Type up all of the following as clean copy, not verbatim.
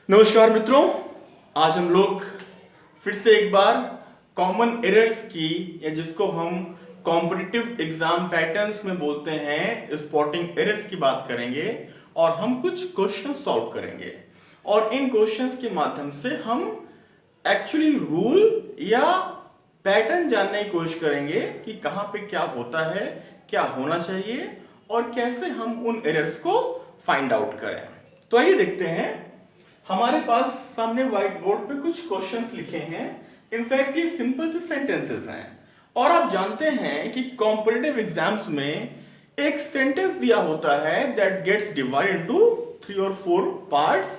नमस्कार मित्रों, आज हम लोग फिर से एक बार कॉमन एरर्स की या जिसको हम कॉम्पिटिटिव एग्जाम पैटर्न्स में बोलते हैं स्पॉटिंग एरर्स की बात करेंगे और हम कुछ क्वेश्चन सॉल्व करेंगे और इन क्वेश्चंस के माध्यम से हम एक्चुअली रूल या पैटर्न जानने की कोशिश करेंगे कि कहाँ पे क्या होता है, क्या होना चाहिए और कैसे हम उन एरर्स को फाइंड आउट करें। तो आइए देखते हैं, हमारे पास सामने व्हाइट बोर्ड पे कुछ क्वेश्चंस लिखे हैं। इनफैक्ट ये सिंपल से सेंटेंसेस हैं और आप जानते हैं कि कॉम्पिटिटिव एग्जाम्स में एक सेंटेंस दिया होता है दैट गेट्स डिवाइडेड इनटू 3 और 4 पार्ट्स।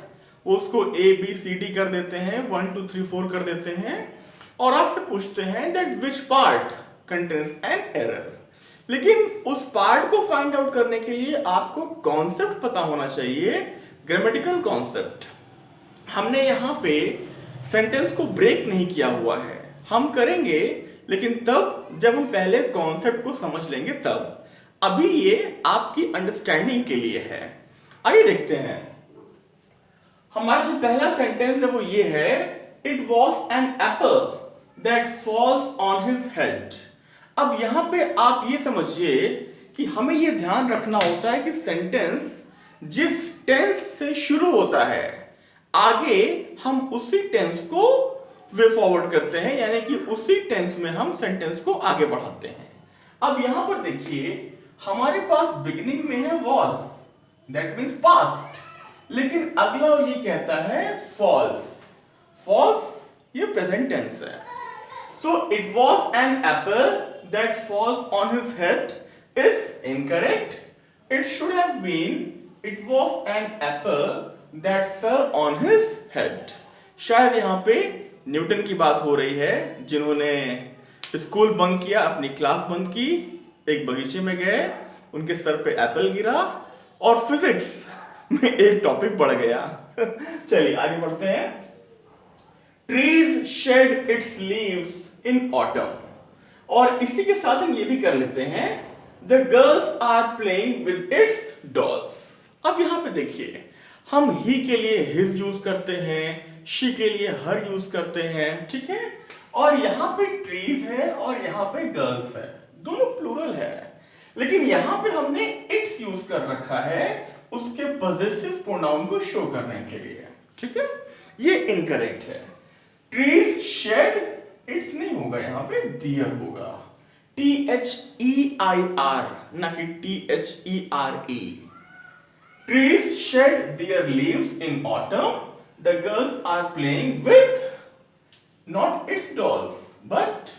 उसको A B C D कर देते हैं, 1 2 3 4 कर देते हैं और आपसे पूछते हैं that which part contains an error. लेकिन उस पार्ट को फाइंड आउट करने के लिए आपको कॉन्सेप्ट पता होना चाहिए, ग्रामेटिकल कॉन्सेप्ट। हमने यहां पे सेंटेंस को ब्रेक नहीं किया हुआ है, हम करेंगे लेकिन तब जब हम पहले कॉन्सेप्ट को समझ लेंगे तब। अभी ये आपकी अंडरस्टैंडिंग के लिए है। आइए देखते हैं, हमारा जो पहला सेंटेंस है वो ये है, it was an apple that falls on his head. अब यहां पे आप ये समझिए कि हमें ये ध्यान रखना होता है कि सेंटेंस जिस टेंस से शुरू होता है आगे हम उसी टेंस को वे फॉरवर्ड करते हैं, यानी कि उसी टेंस में हम सेंटेंस को आगे बढ़ाते हैं। अब यहां पर देखिए, हमारे पास बिगिनिंग में है was, दैट मींस पास्ट, लेकिन अगला ये कहता है फॉल्स। फॉल्स ये प्रेजेंट टेंस है। So it was an apple that falls on his head is incorrect. It should have been it was an apple that fell on his head। शायद यहां पे न्यूटन की बात हो रही है, जिन्होंने स्कूल बंक किया, अपनी क्लास बंक की, एक बगीचे में गए, उनके सर पे एप्पल गिरा और फिजिक्स में एक टॉपिक बढ़ गया। चलिए आगे बढ़ते हैं। Trees shed its leaves in autumn, और इसी के साथ हम ये भी कर लेते हैं, the girls are playing with its dolls. अब यहां पे देखिए, हम ही के लिए हिज यूज करते हैं, शी के लिए हर यूज करते हैं, ठीक है। और यहां पे ट्रीज है और यहां पे गर्ल्स है, दोनों प्लूरल है, लेकिन यहां पे हमने इट्स यूज कर रखा है उसके पॉजेसिव प्रोनाउन को शो करने के लिए, ठीक है। ये इनकरेक्ट है। ट्रीज शेड इट्स नहीं होगा, यहां पे दियर होगा, THEIR ना कि THERE। Trees shed their leaves in autumn. The girls are playing with not its dolls but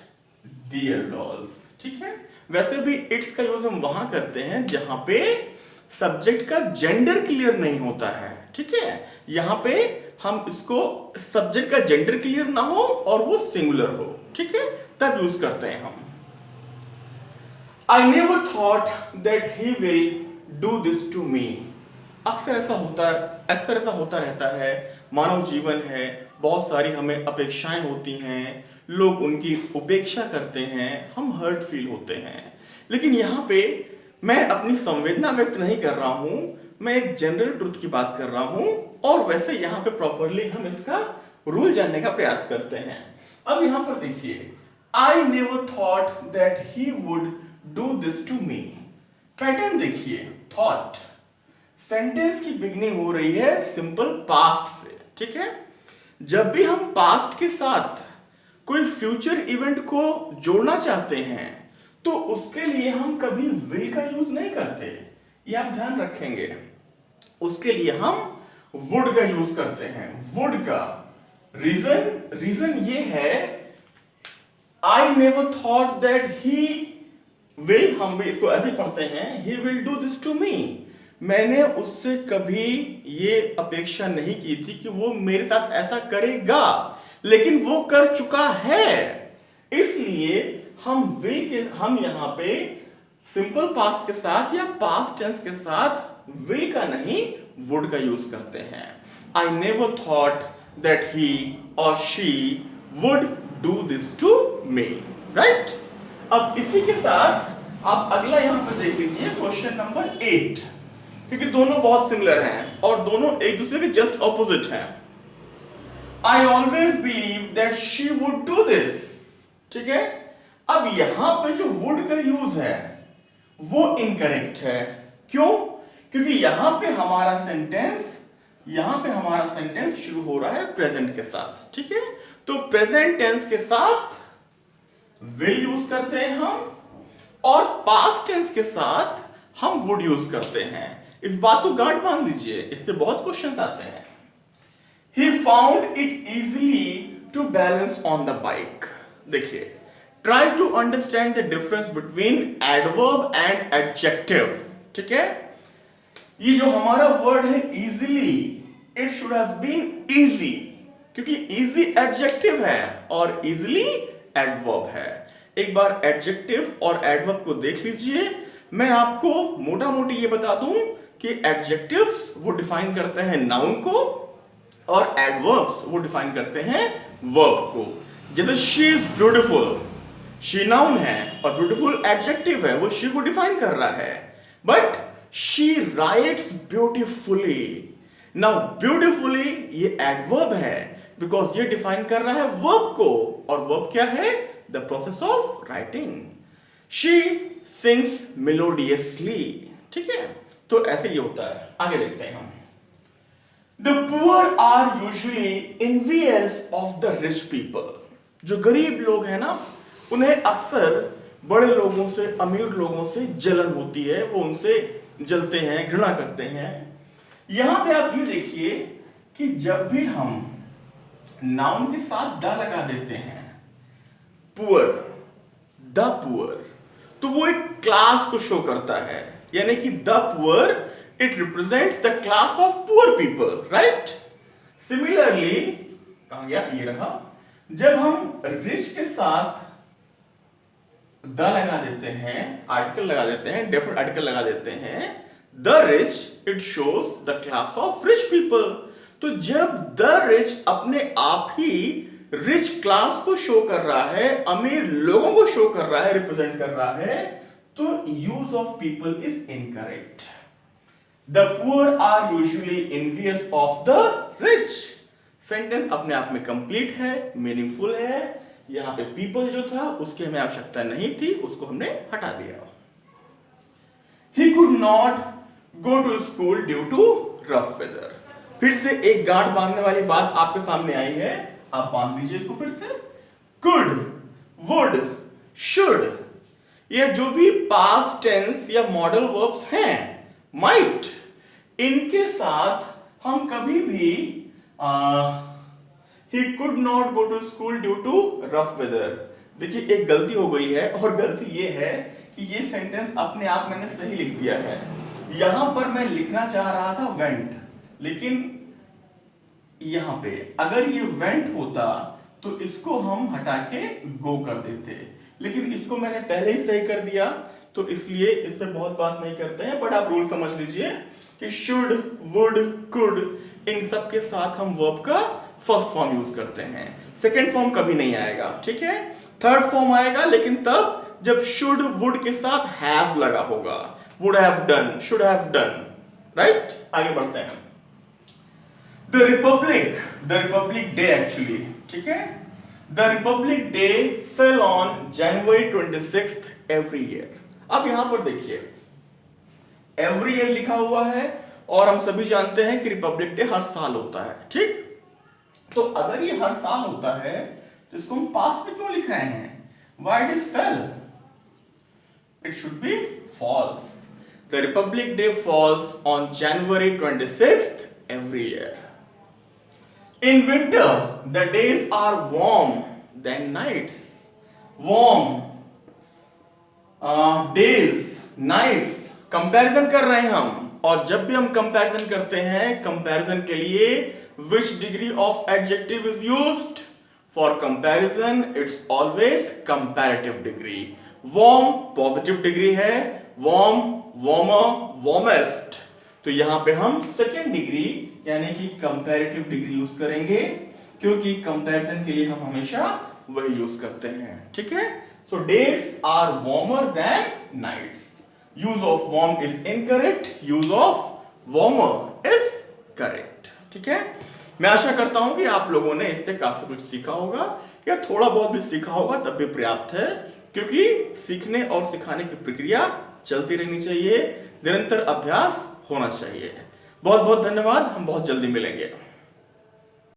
their dolls। ठीक है। वैसे भी इट्स का यूज हम वहां करते हैं जहां पे सब्जेक्ट का जेंडर क्लियर नहीं होता है, ठीक है। यहां पे हम इसको सब्जेक्ट का जेंडर क्लियर ना हो और वो सिंगुलर हो, ठीक है, तब यूज करते हैं हम। I never thought that he will do this to me। अक्सर ऐसा होता रहता है, मानव जीवन है, बहुत सारी हमें अपेक्षाएं होती हैं, लोग उनकी उपेक्षा करते हैं, हम हर्ट फील होते हैं। लेकिन यहाँ पे मैं अपनी संवेदना व्यक्त नहीं कर रहा हूं, मैं एक जनरल ट्रुथ की बात कर रहा हूं और वैसे यहाँ पे प्रॉपरली हम इसका रूल जानने का प्रयास करते हैं। अब यहाँ पर देखिए, I never thought that he would do this to me. Pattern देखिए, थॉट, सेंटेंस की बिगनिंग हो रही है सिंपल पास्ट से, ठीक है। जब भी हम पास्ट के साथ कोई फ्यूचर इवेंट को जोड़ना चाहते हैं तो उसके लिए हम कभी विल का यूज नहीं करते, ये आप ध्यान रखेंगे। उसके लिए हम वुड का यूज करते हैं। वुड का रीजन ये है, I never thought that he will, हम भी इसको ऐसे पढ़ते हैं, he will do this to me. मैंने उससे कभी ये अपेक्षा नहीं की थी कि वो मेरे साथ ऐसा करेगा, लेकिन वो कर चुका है। इसलिए हम यहां पे सिंपल पास्ट के साथ या पास्ट टेंस के साथ विल का नहीं वुड का यूज करते हैं। I never thought that he और she would do this to me, right. अब इसी के साथ आप अगला यहां पर देख लीजिए, क्वेश्चन नंबर 8, क्योंकि दोनों बहुत सिमिलर हैं और दोनों एक दूसरे के जस्ट ऑपोजिट हैं। I always believe that she would do this. ठीक है, अब यहां पे जो would का यूज है वो इनकरेक्ट है। क्यों? क्योंकि यहां पे हमारा सेंटेंस शुरू हो रहा है प्रेजेंट के साथ। ठीक है, तो प्रेजेंट टेंस के साथ विल यूज करते हैं हम, और पास्ट टेंस के साथ हम वुड यूज करते हैं। इस बात को गांठ बांध लीजिए, इससे बहुत क्वेश्चन आते हैं। He found it easily to balance on the bike. देखिए, try to understand the difference between adverb and adjective. ठीक है, ये जो हमारा वर्ड है easily, it should have been easy, क्योंकि easy adjective है और easily adverb है। एक बार adjective और adverb को देख लीजिए। मैं आपको मोटा मोटी ये बता दूं कि adjectives वो डिफाइन करते हैं नाउन को, और एडवर्ब्स वो डिफाइन करते हैं वर्ब को। जैसे she is beautiful, she noun है और ब्यूटीफुल एडजेक्टिव है, वो शी को डिफाइन कर रहा है। But she writes beautifully, now beautifully ये एडवर्ब है, बिकॉज ये डिफाइन कर रहा है वर्ब को, और वर्ब क्या है? The process of writing. She sings melodiously. ठीक है, तो ऐसे ये होता है। आगे देखते हैं हम। The poor are usually envious of the rich people. जो गरीब लोग हैं ना, उन्हें अक्सर बड़े लोगों से, अमीर लोगों से जलन होती है, वो उनसे जलते हैं, घृणा करते हैं। यहां पे आप ये देखिए कि जब भी हम नाउन के साथ द लगा देते हैं, पुअर, द पुअर, तो वो एक क्लास को शो करता है, यानी कि the poor it represents the class of poor people, right? Similarly, कहां गया? ये रहा। जब हम rich के साथ द लगा देते हैं, आर्टिकल लगा देते हैं, डेफिनेट आर्टिकल लगा देते हैं, the rich, it shows the class of rich people. तो जब the rich अपने आप ही rich class को शो कर रहा है, अमीर लोगों को शो कर रहा है, रिप्रेजेंट कर रहा है, तो use of people is incorrect. The poor are usually envious of the rich. Sentence अपने आप में कंप्लीट है, मीनिंगफुल है। यहां पे people जो था उसकी हमें आवश्यकता नहीं थी, उसको हमने हटा दिया। He could not go to school due to rough weather. फिर से एक गांठ बांधने वाली बात आपके सामने आई है, आप बांध दीजिए इसको फिर से। could, would, should, ये जो भी पास्ट टेंस या मॉडल वर्ब्स हैं, might, इनके साथ हम कभी भी he could not go to school due to rough weather। देखिए एक गलती हो गई है, और गलती ये है कि ये सेंटेंस अपने आप मैंने सही लिख दिया है। यहां पर मैं लिखना चाह रहा था went, लेकिन यहां पे अगर ये went होता तो इसको हम हटा के go कर देते, लेकिन इसको मैंने पहले ही सही कर दिया, तो इसलिए इस पे बहुत बात नहीं करते हैं। बट आप रूल समझ लीजिए कि should, would, could, इन सब के साथ हम वर्ब का फर्स्ट फॉर्म यूज करते हैं, सेकेंड फॉर्म कभी नहीं आएगा। ठीक है, थर्ड फॉर्म आएगा, लेकिन तब जब should, would के साथ have लगा होगा। would have done, should have done, right? आगे बढ़ते हैं। The Republic Day actually, ठीक है, The Republic Day fell on January 26th every year. अब यहां पर देखिए एवरी ईयर लिखा हुआ है, और हम सभी जानते हैं कि रिपब्लिक डे हर साल होता है। ठीक, तो अगर ये हर साल होता है तो इसको हम पास्ट में क्यों लिख रहे हैं? Why it is fell? It should be false. The Republic Day falls on January 26th every year. In winter, the days are warm than nights. Warm, days, nights, comparison कर रहे हैं हम, और जब भी हम कंपैरिजन करते हैं, कंपैरिजन के लिए which degree of adjective is used? For comparison, it's always comparative degree. Warm positive degree है, warm, warmer, warmest, तो यहां पे हम सेकेंड डिग्री यानी कि कंपैरेटिव डिग्री यूज करेंगे, क्योंकि कंपैरिजन के लिए हम हमेशा वही यूज करते हैं। ठीक है, so days are warmer than nights. Use of warm is incorrect, use of warmer is correct. ठीक है, मैं आशा करता हूं कि आप लोगों ने इससे काफी कुछ सीखा होगा, या थोड़ा बहुत भी सीखा होगा तब भी पर्याप्त है, क्योंकि सीखने और सिखाने की प्रक्रिया चलती रहनी चाहिए, निरंतर अभ्यास होना चाहिए। बहुत बहुत धन्यवाद, हम बहुत जल्दी मिलेंगे।